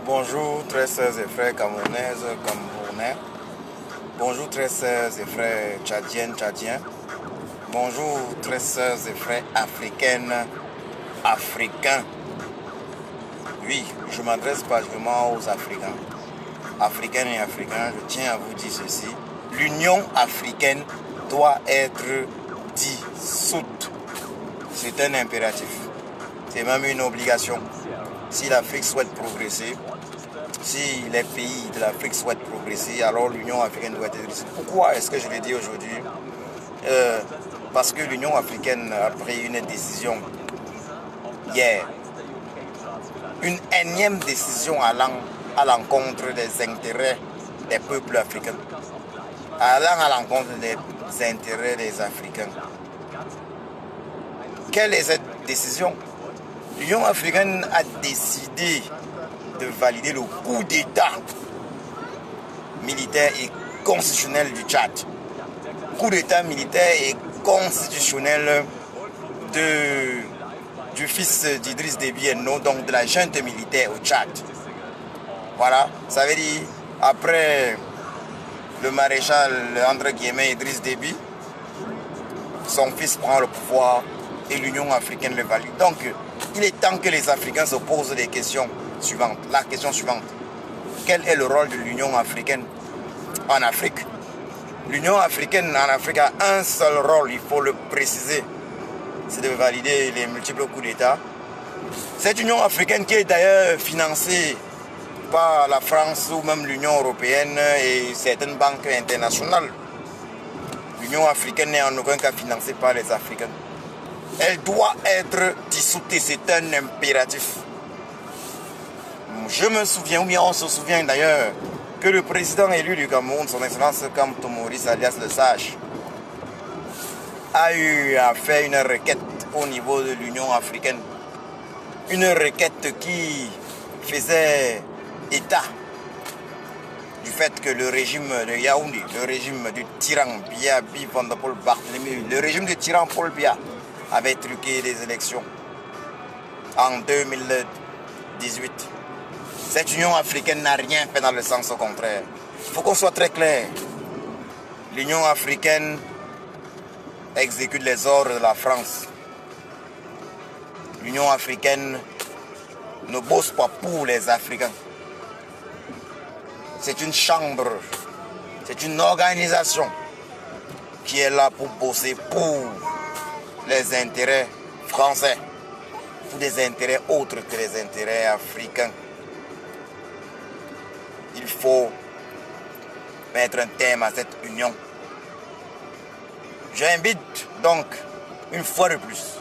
Bonjour très sœurs et frères camerounaises, camerounais. Bonjour très sœurs et frères tchadiennes, tchadiens. Bonjour très sœurs et frères africaines, africains. Oui, je m'adresse particulièrement aux Africains. Africaines et Africains, je tiens à vous dire ceci. L'Union africaine doit être dissoute. C'est un impératif. C'est même une obligation. Si l'Afrique souhaite progresser, si les pays de l'Afrique souhaitent progresser, alors l'Union africaine doit être dissoute. Pourquoi est-ce que je le dis aujourd'hui? Parce que l'Union africaine a pris une décision hier. Une énième décision allant à l'encontre des intérêts des peuples africains. Allant à l'encontre des intérêts des Africains. Quelle est cette décision? L'Union africaine a décidé de valider le coup d'État militaire et constitutionnel du Tchad. Coup d'État militaire et constitutionnel du fils d'Idriss Déby Itno, donc de la junte militaire au Tchad. Voilà, ça veut dire, après le maréchal entre guillemets Idriss Déby, son fils prend le pouvoir et l'Union africaine le valide. Donc, il est temps que les Africains se posent des questions suivantes. La question suivante: quel est le rôle de l'Union africaine en Afrique? L'Union africaine en Afrique a un seul rôle, il faut le préciser, c'est de valider les multiples coups d'État. Cette Union africaine qui est d'ailleurs financée par la France ou même l'Union européenne et certaines banques internationales. L'Union africaine n'est en aucun cas financée par les Africains. Elle doit être dissoute, c'est un impératif. Je me souviens, ou bien on se souvient d'ailleurs, que le président élu du Cameroun, son excellence Kamto Maurice alias le Sage, a eu à faire une requête au niveau de l'Union africaine. Une requête qui faisait état du fait que le régime de Yaoundé, le régime du tyran Biya Bi Van der Pol Barthélemy, le régime du tyran Paul Biya avait truqué les élections en 2018. Cette Union africaine n'a rien fait dans le sens contraire. Il faut qu'on soit très clair. L'Union africaine exécute les ordres de la France. L'Union africaine ne bosse pas pour les Africains. C'est une chambre, c'est une organisation qui est là pour bosser pour les intérêts français, pour des intérêts autres que les intérêts africains. Il faut mettre un terme à cette union. J'invite donc, une fois de plus,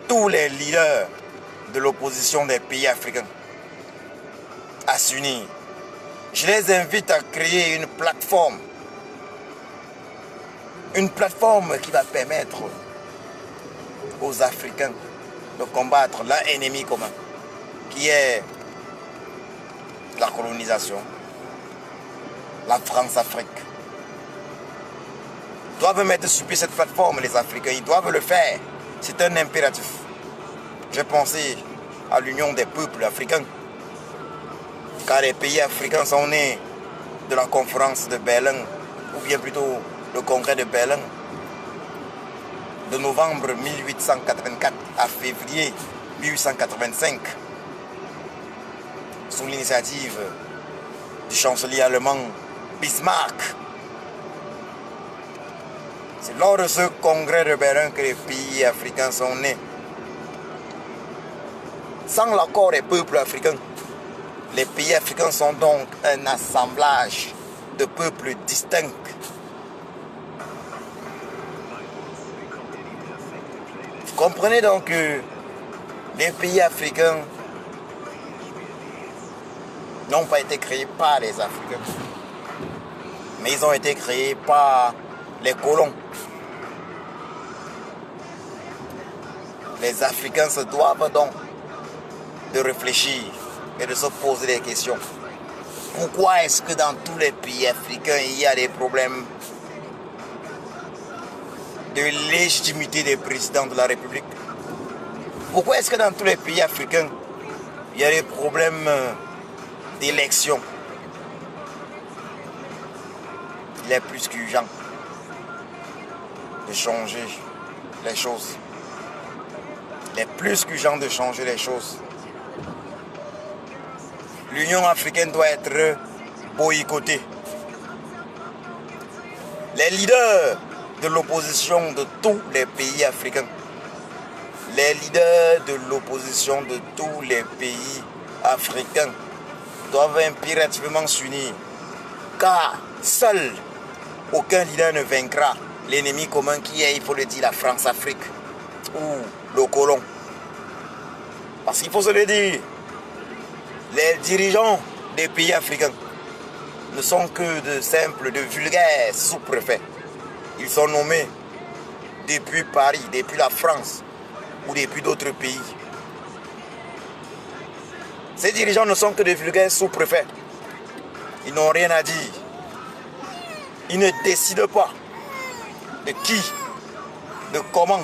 tous les leaders de l'opposition des pays africains à s'unir. Je les invite à créer une plateforme qui va permettre aux Africains de combattre leur ennemi commun, qui est la colonisation, la France-Afrique. Ils doivent mettre sur pied cette plateforme, les Africains, ils doivent le faire. C'est un impératif. J'ai pensé à l'union des peuples africains, car les pays africains sont nés de la conférence de Berlin, ou bien plutôt le congrès de Berlin, de novembre 1884 à février 1885, sous l'initiative du chancelier allemand Bismarck. C'est lors de ce congrès de Berlin que les pays africains sont nés. Sans l'accord des peuples africains, les pays africains sont donc un assemblage de peuples distincts. Vous comprenez donc que les pays africains n'ont pas été créés par les Africains, mais ils ont été créés par les colons. Les Africains se doivent donc de réfléchir et de se poser des questions. Pourquoi est-ce que dans tous les pays africains, il y a des problèmes de légitimité des présidents de la République? Pourquoi est-ce que dans tous les pays africains, Il y a des problèmes d'élection. Il est plus qu'urgent de changer les choses. Il est plus qu'urgent de changer les choses. L'Union africaine doit être boycottée. Les leaders de l'opposition de tous les pays africains, les leaders de l'opposition de tous les pays africains doivent impérativement s'unir, car seul aucun leader ne vaincra l'ennemi commun qui est, il faut le dire, la France-Afrique ou le colon. Parce qu'il faut se le dire, les dirigeants des pays africains ne sont que de vulgaires sous-préfets. Ils sont nommés depuis Paris, depuis la France ou depuis d'autres pays. Ces dirigeants ne sont que de vulgaires sous-préfets. Ils n'ont rien à dire. Ils ne décident pas de qui, de comment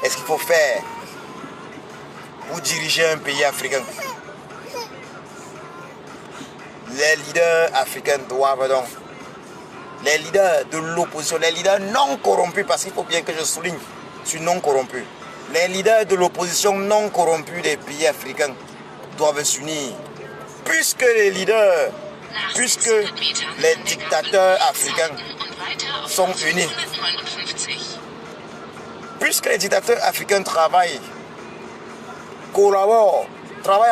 est-ce qu'il faut faire pour diriger un pays africain. Les leaders africains doivent donc, les leaders de l'opposition, les leaders non corrompus, parce qu'il faut bien que je souligne, je suis non corrompu. Les leaders de l'opposition non corrompus des pays africains doivent s'unir. Puisque les leaders, puisque les dictateurs africains sont unis, puisque les dictateurs africains travaillent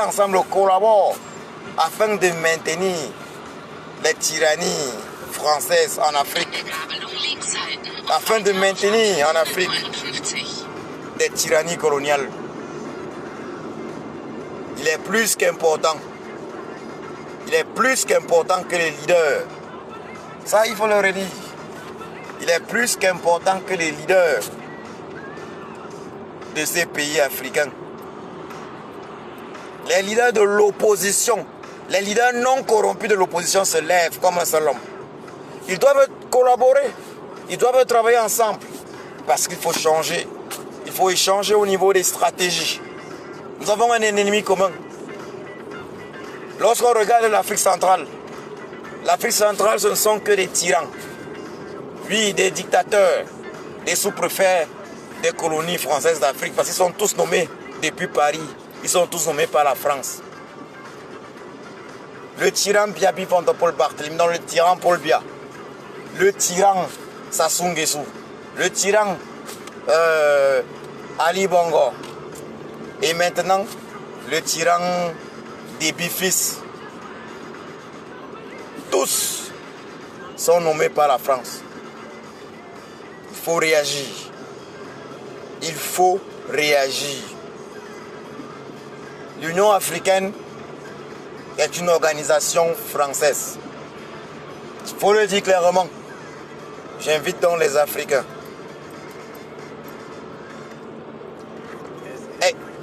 ensemble, collaborent afin de maintenir les tyrannies françaises en Afrique, afin de maintenir en Afrique des tyrannies coloniales. Il est plus qu'important que les leaders, ça il faut le redire, il est plus qu'important que les leaders de ces pays africains, les leaders de l'opposition, les leaders non corrompus de l'opposition se lèvent comme un seul homme. Ils doivent collaborer, ils doivent travailler ensemble, parce qu'il faut changer, il faut échanger au niveau des stratégies. Nous avons un ennemi commun. Lorsqu'on regarde l'Afrique centrale, ce ne sont que des tyrans, oui, des dictateurs, des sous-préfets des colonies françaises d'Afrique, parce qu'ils sont tous nommés depuis Paris, ils sont tous nommés par la France. Le tyran Biabi Paul Barthélemy, non, le tyran Paul Biya, le tyran Sassou Nguesso, le tyran Ali Bongo, et maintenant le tyran Déby Fils. Tous sont nommés par la France. Il faut réagir. Il faut réagir. L'Union africaine est une organisation française. Il faut le dire clairement. J'invite donc les Africains.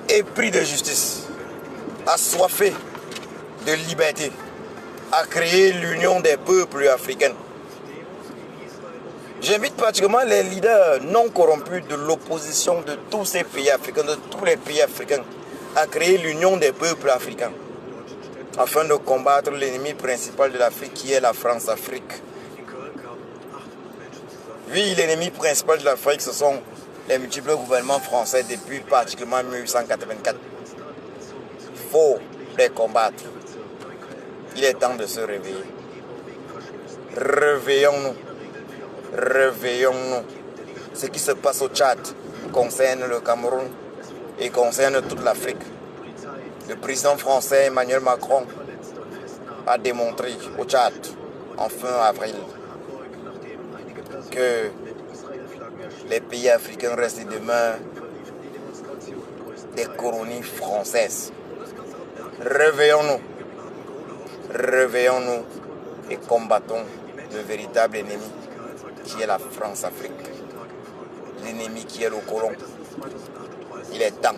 Épris de justice, assoiffés de liberté, à créer l'union des peuples africains. J'invite particulièrement les leaders non corrompus de l'opposition de tous ces pays africains, de tous les pays africains, à créer l'union des peuples africains, afin de combattre l'ennemi principal de l'Afrique qui est la France-Afrique. Oui, l'ennemi principal de l'Afrique, ce sont les multiples gouvernements français depuis particulièrement 1884. Il faut les combattre. Il est temps de se réveiller. Réveillons-nous. Réveillons-nous. Ce qui se passe au Tchad concerne le Cameroun et concerne toute l'Afrique. Le président français Emmanuel Macron a démontré au Tchad en fin avril que les pays africains restent demain des colonies françaises. Réveillons-nous. Réveillons-nous et combattons le véritable ennemi qui est la France-Afrique. L'ennemi qui est le colon. Il est temps